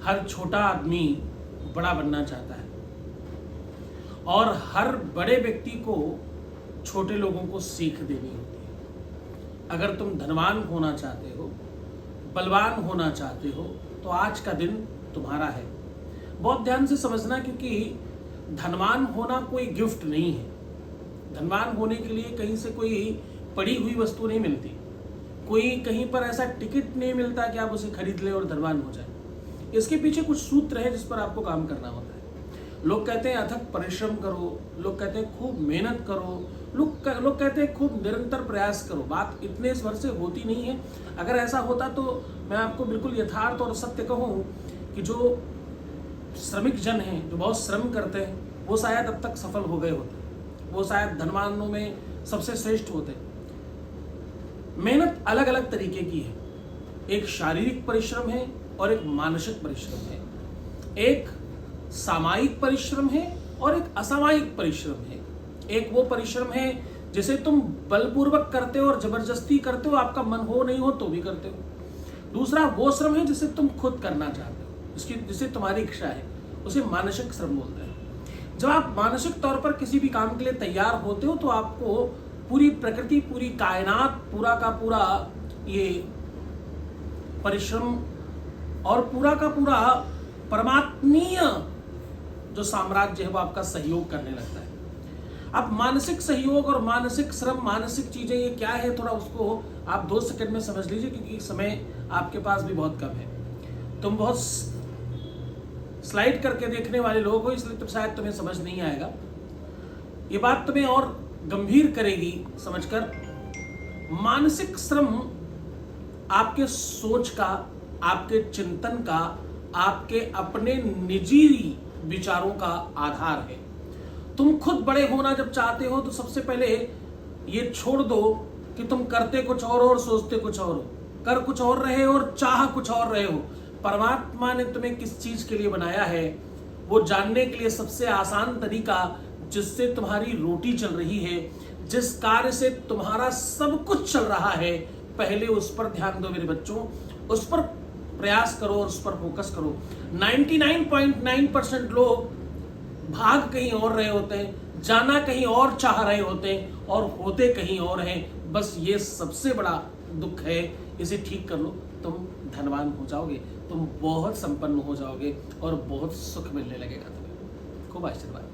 हर छोटा आदमी बड़ा बनना चाहता है और हर बड़े व्यक्ति को छोटे लोगों को सीख देनी होती है। अगर तुम धनवान होना चाहते हो, बलवान होना चाहते हो, तो आज का दिन तुम्हारा है। बहुत ध्यान से समझना, क्योंकि धनवान होना कोई गिफ्ट नहीं है। धनवान होने के लिए कहीं से कोई पड़ी हुई वस्तु नहीं मिलती, कोई कहीं पर ऐसा टिकट नहीं मिलता कि आप उसे खरीद ले और धनवान हो जाए। इसके पीछे कुछ सूत्र है जिस पर आपको काम करना होता है। लोग कहते हैं अथक परिश्रम करो, लोग कहते हैं खूब मेहनत करो, लोग कहते हैं खूब निरंतर प्रयास करो। बात इतने स्वर से होती नहीं है। अगर ऐसा होता तो मैं आपको बिल्कुल यथार्थ और सत्य कहूँ कि जो श्रमिक जन हैं, जो बहुत श्रम करते हैं, वो शायद अब तक सफल हो गए होते, वो शायद धनवानों में सबसे श्रेष्ठ होते। मेहनत अलग अलग तरीके की है। एक शारीरिक परिश्रम है और एक मानसिक परिश्रम है। एक सामायिक परिश्रम है और एक असामायिक परिश्रम है। एक वो परिश्रम है जिसे तुम बलपूर्वक करते हो और जबरदस्ती करते हो, आपका मन हो नहीं हो तो भी करते हो। दूसरा वो श्रम है जिसे तुम खुद करना चाहते हो, जिसे तुम्हारी इच्छा है, उसे मानसिक श्रम बोलते हैं। जब आप मानसिक तौर पर किसी भी काम के लिए तैयार होते हो तो आपको पूरी प्रकृति, पूरी कायनात, पूरा का पूरा ये परिश्रम और पूरा का पूरा परमात्मीय जो साम्राज्य है वो आपका सहयोग करने लगता है। अब मानसिक सहयोग और मानसिक श्रम, मानसिक चीजें ये क्या है, थोड़ा उसको आप 2 सेकंड में समझ लीजिए, क्योंकि समय आपके पास भी बहुत कम है। तुम बहुत स्लाइड करके देखने वाले लोग हो, इसलिए तो शायद तुम्हें समझ नहीं आएगा। ये बात तुम्हें और गंभीर करेगी समझकर। मानसिक श्रम आपके सोच का, आपके चिंतन का, आपके अपने निजी विचारों का आधार है। तुम खुद बड़े होना जब चाहते हो तो सबसे पहले ये छोड़ दो कि तुम करते कुछ और सोचते कुछ और हो, कर कुछ और रहे हो और चाह कुछ और रहे हो। परमात्मा ने तुम्हें किस चीज के लिए बनाया है वो जानने के लिए सबसे आसान तरीका, जिससे तुम्हारी रोटी चल रही है, जिस कार्य से तुम्हारा सब कुछ चल रहा है, पहले उस पर ध्यान दो मेरे बच्चों, उस पर प्रयास करो और उस पर फोकस करो। 99.9% लोग भाग कहीं और रहे होते हैं, जाना कहीं और चाह रहे होते हैं और होते कहीं और हैं। बस ये सबसे बड़ा दुख है, इसे ठीक कर लो, तुम धनवान हो जाओगे, तुम बहुत संपन्न हो जाओगे और बहुत सुख मिलने लगेगा तुम्हें। खूब आशीर्वाद।